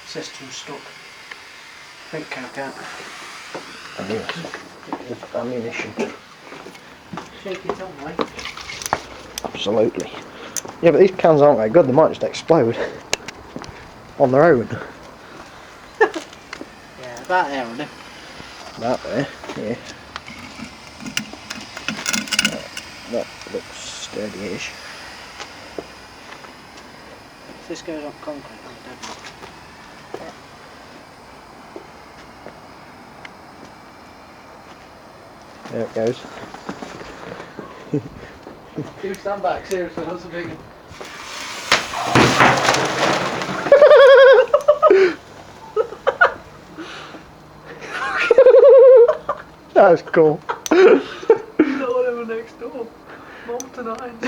System's stuck. Think count out. Ammunition. Shake it on, mate. Absolutely. Yeah, but these cans aren't very good, they might just explode on their own. Yeah, about there, isn't it? That there, yeah. That looks sturdy-ish. If this goes on concrete, I'm dead. There it goes. You stand back, seriously, that's a big one. That was cool. Not whatever next door. Mom tonight.